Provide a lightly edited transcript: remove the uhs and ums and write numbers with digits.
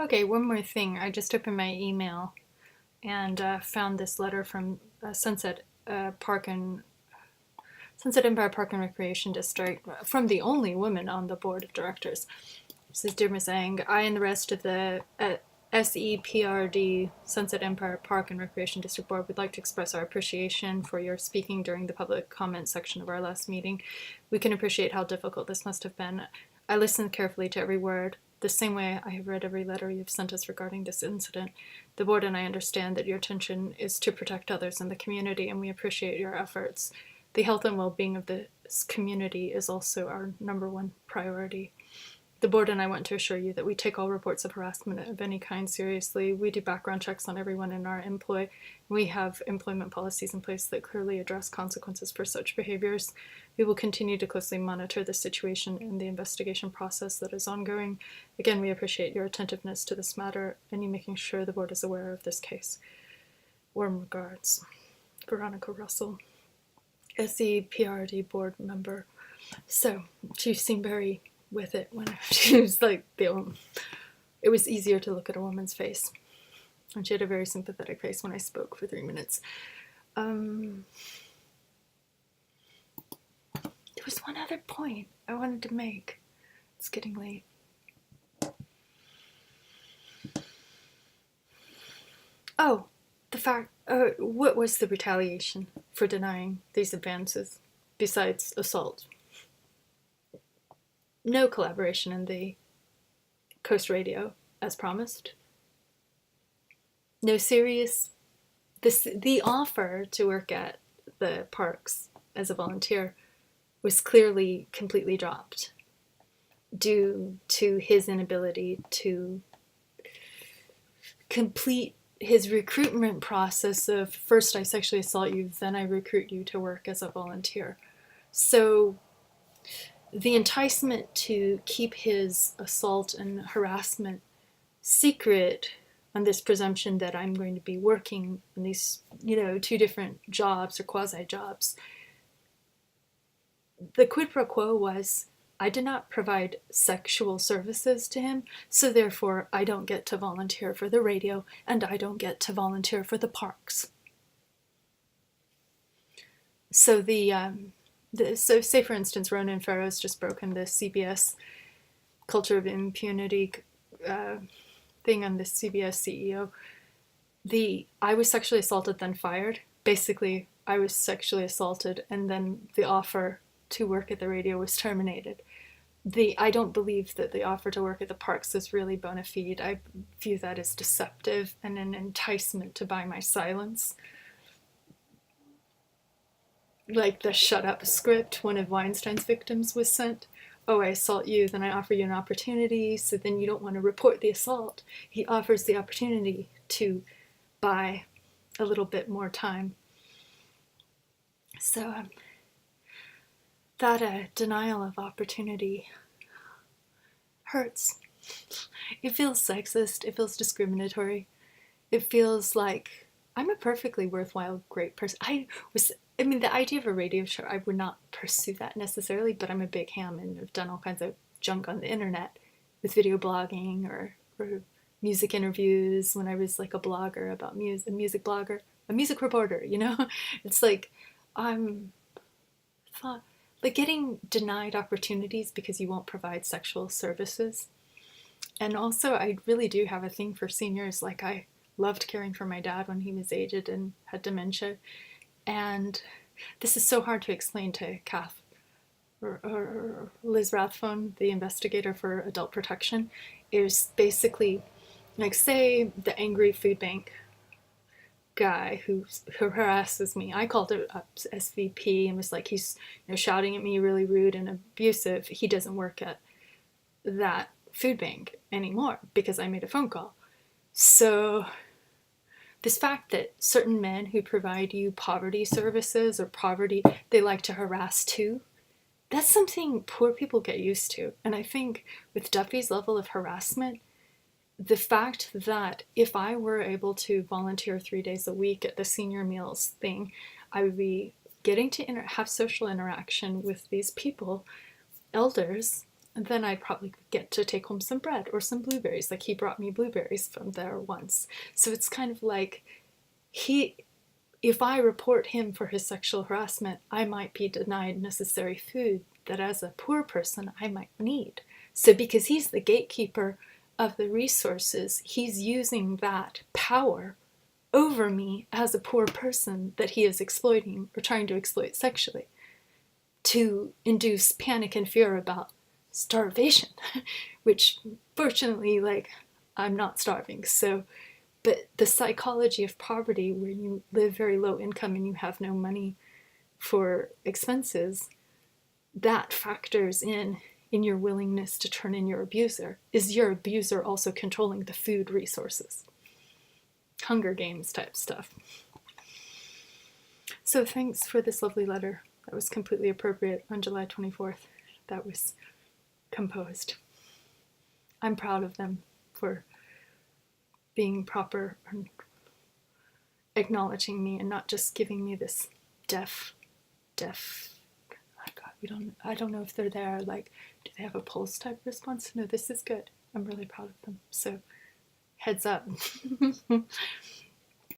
Okay, one more thing. I just opened my email and found this letter from Sunset Empire Park and Recreation District from the only woman on the board of directors. It says, "Dear Ms. Ang, I and the rest of the SEPRD Sunset Empire Park and Recreation District Board would like to express our appreciation for your speaking during the public comment section of our last meeting. We can appreciate how difficult this must have been. I listened carefully to every word. The same way I have read every letter you've sent us regarding this incident. The board and I understand that your intention is to protect others in the community, and we appreciate your efforts. The health and well-being of this community is also our #1 priority. The board and I want to assure you that we take all reports of harassment of any kind seriously. We do background checks on everyone in our employ. We have employment policies in place that clearly address consequences for such behaviors. We will continue to closely monitor the situation and the investigation process that is ongoing. Again, we appreciate your attentiveness to this matter and you making sure the board is aware of this case. Warm regards, Veronica Russell, SEPRD board member." So she seemed very with it when she was like it was easier to look at a woman's face, and she had a very sympathetic face when I spoke for 3 minutes. There was one other point I wanted to make. It's getting late. Oh, the fact, what was the retaliation for denying these advances besides assault? No collaboration in the Coast Radio, as promised. No serious. The offer to work at the parks as a volunteer was clearly completely dropped due to his inability to complete his recruitment process of first I sexually assault you, then I recruit you to work as a volunteer. So the enticement to keep his assault and harassment secret on this presumption that I'm going to be working in these, 2 different jobs or quasi-jobs. The quid pro quo was, I did not provide sexual services to him, so therefore I don't get to volunteer for the radio and I don't get to volunteer for the parks. So so say for instance, Ronan Farrow's just broken the CBS culture of impunity thing on the CBS CEO. I was sexually assaulted, then fired. Basically, I was sexually assaulted, and then the offer to work at the radio was terminated. I don't believe that the offer to work at the parks is really bona fide. I view that as deceptive and an enticement to buy my silence. Like the shut up script one of Weinstein's victims was sent. Oh, I assault you, then I offer you an opportunity, so then you don't want to report the assault. He offers the opportunity to buy a little bit more time. So that denial of opportunity hurts. It feels sexist, it feels discriminatory. It feels like I'm a perfectly worthwhile, great person. The idea of a radio show, I would not pursue that necessarily, but I'm a big ham and I've done all kinds of junk on the internet with video blogging or music interviews when I was like a blogger about music, a music blogger, a music reporter, It's like, like getting denied opportunities because you won't provide sexual services. And also, I really do have a thing for seniors. Like, I loved caring for my dad when he was aged and had dementia. And this is so hard to explain to Kath or Liz Rathbone, the investigator for adult protection, is basically like, say the angry food bank guy who harasses me. I called it up SVP and was like, he's shouting at me, really rude and abusive. He doesn't work at that food bank anymore because I made a phone call. So this fact that certain men who provide you poverty services or they like to harass too, that's something poor people get used to. And I think with Duffy's level of harassment, the fact that if I were able to volunteer 3 days a week at the senior meals thing, I would be getting to have social interaction with these people, elders, And then I'd probably get to take home some bread or some blueberries. Like he brought me blueberries from there once. So it's kind of like if I report him for his sexual harassment, I might be denied necessary food that as a poor person I might need. So because he's the gatekeeper of the resources, he's using that power over me as a poor person that he is exploiting or trying to exploit sexually to induce panic and fear about starvation, which fortunately, like, I'm not starving. So, but the psychology of poverty, where you live very low income and you have no money for expenses, that factors in your willingness to turn in your abuser. Is your abuser also controlling the food resources? Hunger Games type stuff. So thanks for this lovely letter. That was completely appropriate on July 24th. That was composed. I'm proud of them for being proper and acknowledging me and not just giving me this deaf, I don't know if they're there, like, do they have a pulse type response? No, this is good. I'm really proud of them. So, heads up.